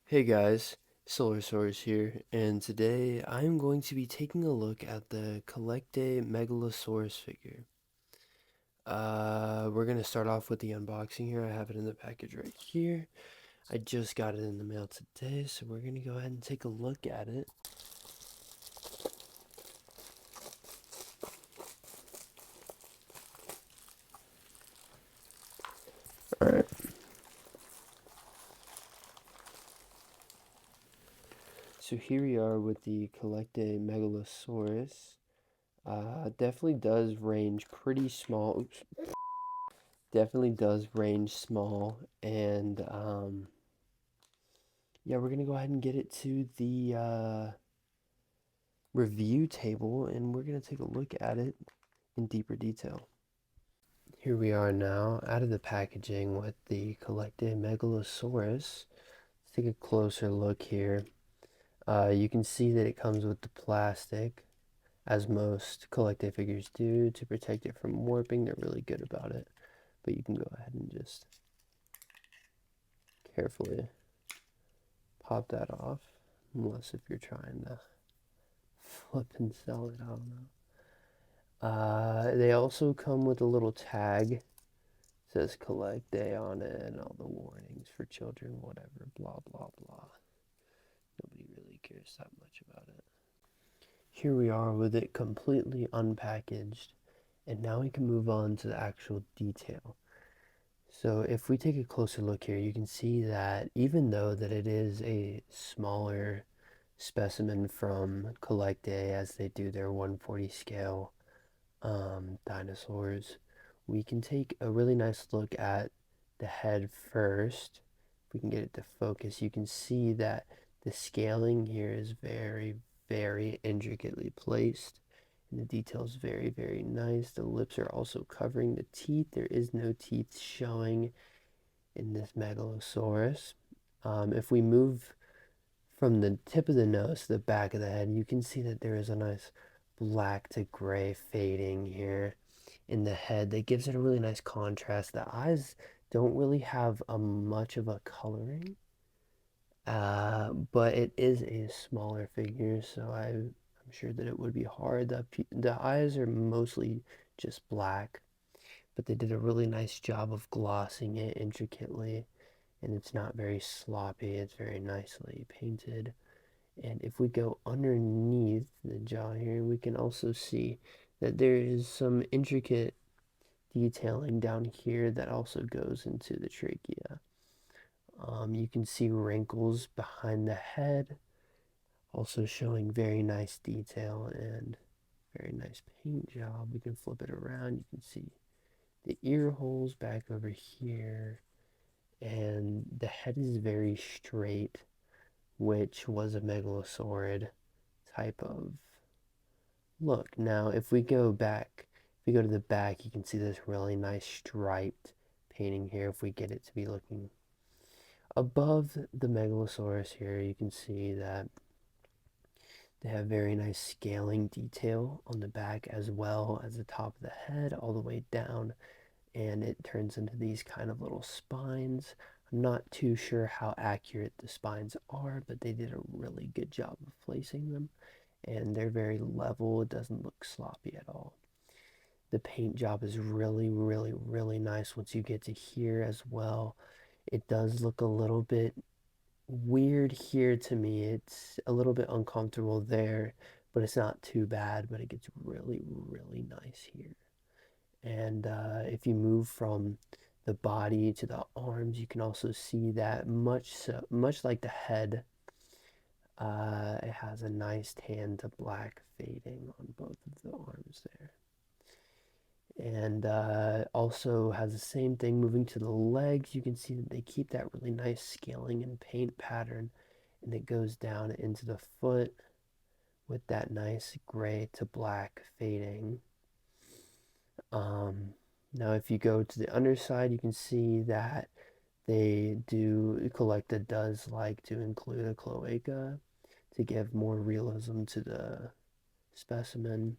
Hey guys, Solarsaurus here, and today I'm going to be taking a look at the Collecta Megalosaurus figure. We're going to start off with the unboxing here. I have it in the package right here. I just got it in the mail today, so we're going to go ahead and take a look at it. Alright. So here we are with the Collecta Megalosaurus. Definitely does range pretty small. Oops. Definitely does range small, and yeah, we're gonna go ahead and get it to the review table, and we're gonna take a look at it in deeper detail. Here we are now out of the packaging with the Collecta Megalosaurus. Let's take a closer look here. You can see that it comes with the plastic, as most Collecta figures do, to protect it from warping. They're really good about it, but you can go ahead and just carefully pop that off, unless if you're trying to flip and sell it, I don't know. They also come with a little tag. It says collect day on it and all the warnings for children, whatever, blah, blah, blah. Nobody really cares that much about it. Here we are with it completely unpackaged, and now we can move on to the actual detail. So if we take a closer look here, you can see that even though that it is a smaller specimen from Collecta as they do their 140 scale dinosaurs, we can take a really nice look at the head first. If we can get it to focus, you can see that the scaling here is very, very intricately placed. And the detail is very, very nice. The lips are also covering the teeth. There is no teeth showing in this Megalosaurus. If we move from the tip of the nose to the back of the head, you can see that there is a nice black to gray fading here in the head that gives it a really nice contrast. The eyes don't really have much of a coloring, but it is a smaller figure, so I'm sure that it would be hard. The eyes are mostly just black, but they did a really nice job of glossing it intricately, and it's not very sloppy. It's very nicely painted. And if we go underneath the jaw here, we can also see that there is some intricate detailing down here that also goes into the trachea. You can see wrinkles behind the head, also showing very nice detail and very nice paint job. We can flip it around. You can see the ear holes back over here, and the head is very straight, which was a megalosaurid type of look. Now, if we go back, if we go to the back, you can see this really nice striped painting here. If we get it to be looking above the Megalosaurus here, you can see that they have very nice scaling detail on the back as well as the top of the head all the way down, and it turns into these kind of little spines. I'm not too sure how accurate the spines are, but they did a really good job of placing them, and they're very level. It doesn't look sloppy at all. The paint job is really, really, really nice once you get to here as well. It does look a little bit weird here to me. It's a little bit uncomfortable there, but it's not too bad, but it gets really, really nice here. And if you move from the body to the arms, you can also see that much like the head, it has a nice tan to black fading on both of the arms there. And also has the same thing moving to the legs. You can see that they keep that really nice scaling and paint pattern, and it goes down into the foot with that nice gray to black fading. Now if you go to the underside, you can see that Collecta does like to include a cloaca to give more realism to the specimen.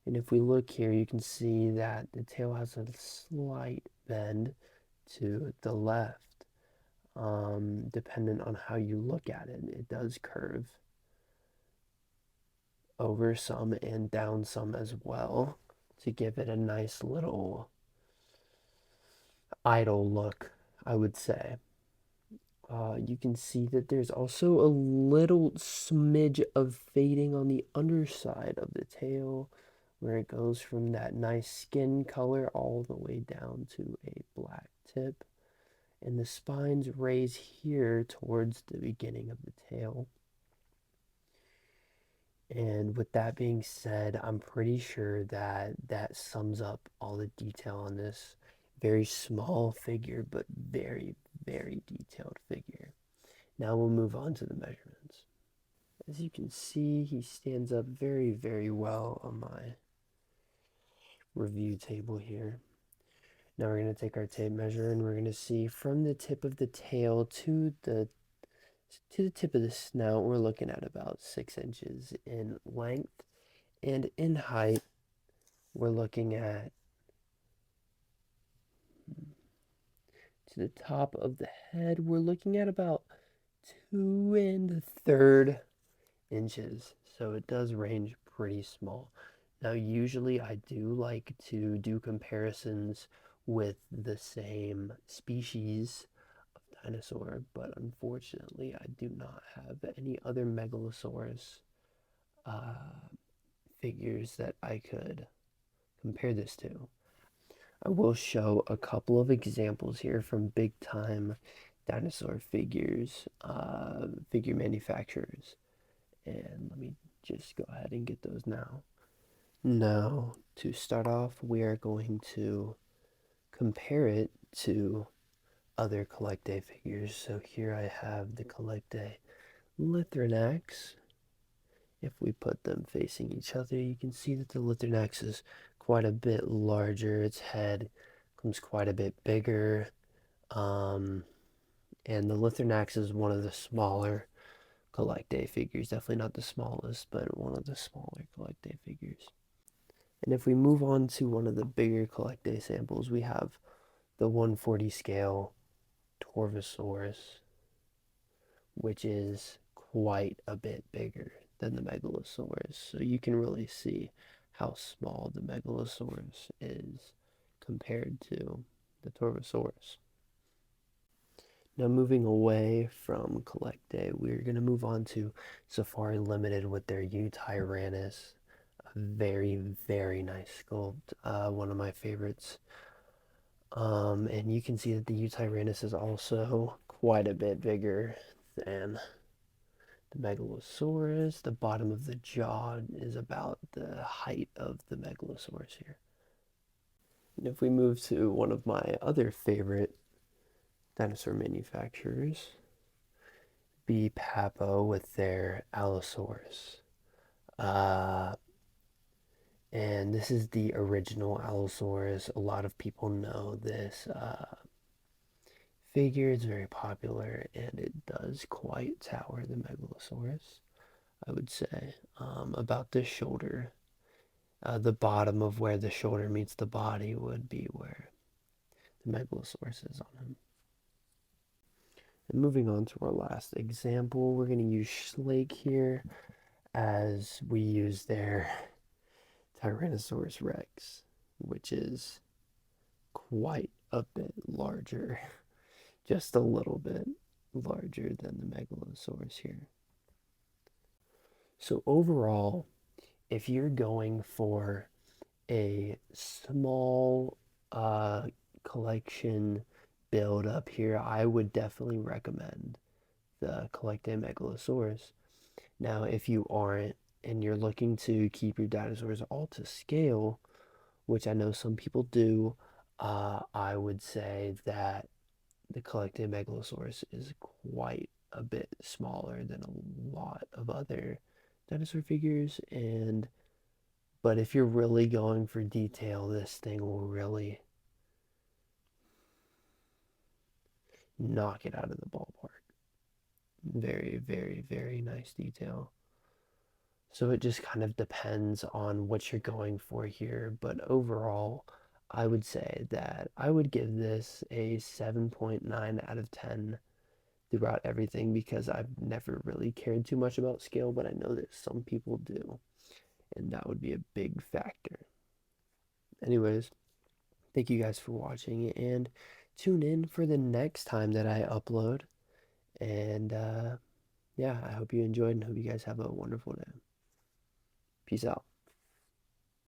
And if we look here, you can see that the tail has a slight bend to the left. dependent on how you look at it. It does curve over some and down some as well to give it a nice little idle look, I would say. You can see that there's also a little smidge of fading on the underside of the tail, where it goes from that nice skin color all the way down to a black tip. And the spines raise here towards the beginning of the tail. And with that being said, I'm pretty sure that that sums up all the detail on this very small figure, but very, very detailed figure. Now we'll move on to the measurements. As you can see, he stands up very, very well on my review table here. Now we're going to take our tape measure and we're going to see from the tip of the tail to the tip of the snout, we're looking at about 6 inches in length, and in height, we're looking at to the top of the head, we're looking at about 2 1/3 inches. So it does range pretty small. Now, usually I do like to do comparisons with the same species of dinosaur, but unfortunately, I do not have any other Megalosaurus figures that I could compare this to. I will show a couple of examples here from big time dinosaur figure manufacturers. And let me just go ahead and get those now. Now, to start off, we are going to compare it to other Collecta figures. So here I have the Collecta Lithrinax. If we put them facing each other, you can see that the Lithrinax is quite a bit larger. Its head comes quite a bit bigger. And the Lithrinax is one of the smaller Collecta figures. Definitely not the smallest, but one of the smaller Collecta figures. And if we move on to one of the bigger Collecta samples, we have the 140 scale Torvosaurus, which is quite a bit bigger than the Megalosaurus. So you can really see how small the Megalosaurus is compared to the Torvosaurus. Now moving away from Collecta, we're going to move on to Safari Limited with their Utyrannus. A very, very nice sculpt. One of my favorites. And you can see that the Utyrannus is also quite a bit bigger than the Megalosaurus. The bottom of the jaw is about the height of the Megalosaurus here. And if we move to one of my other favorite dinosaur manufacturers, be Papo with their Allosaurus. And this is the original Allosaurus. A lot of people know this figure. It's very popular, and it does quite tower the Megalosaurus, I would say. About the shoulder, the bottom of where the shoulder meets the body would be where the Megalosaurus is on him. And moving on to our last example, we're going to use Schlake here as we use their Tyrannosaurus Rex, which is quite a bit larger, just a little bit larger than the Megalosaurus here. So overall, if you're going for a small collection build up here, I would definitely recommend the Collecta Megalosaurus. Now, if you aren't and you're looking to keep your dinosaurs all to scale, which I know some people do, I would say that the Collecta Megalosaurus is quite a bit smaller than a lot of other dinosaur figures, and but if you're really going for detail, this thing will really knock it out of the ballpark. Very, very, very nice detail. So it just kind of depends on what you're going for here, but overall, I would say that I would give this a 7.9 out of 10 throughout everything because I've never really cared too much about scale, but I know that some people do, and that would be a big factor. Anyways, thank you guys for watching, and tune in for the next time that I upload. And yeah, I hope you enjoyed and hope you guys have a wonderful day. Peace out.